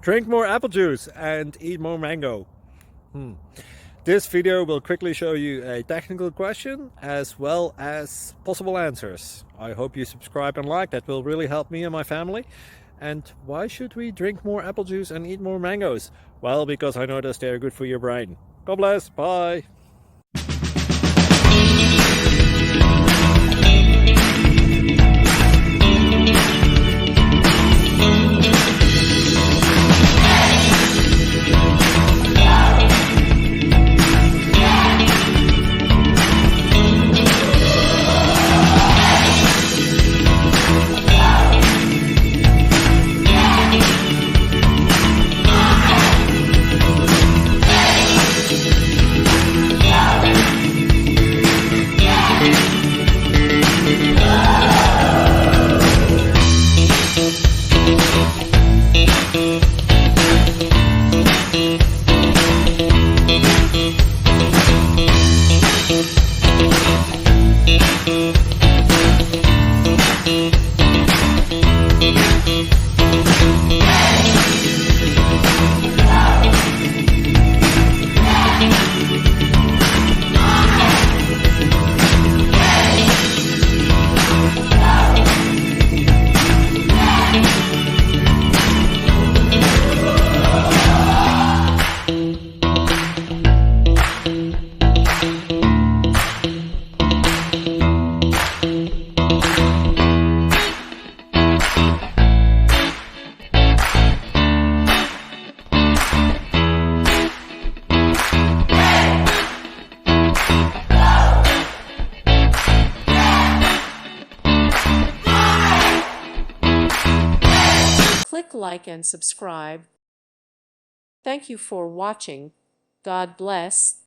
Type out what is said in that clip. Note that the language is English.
Drink more apple juice and eat more mango. This video will quickly show you a technical question as well as possible answers. I hope you subscribe and like, that will really help me and my family. And why should we drink more apple juice and eat more mangoes? Well, because I noticed they're good for your brain. God bless, bye! Click like and subscribe. Thank you for watching. God bless.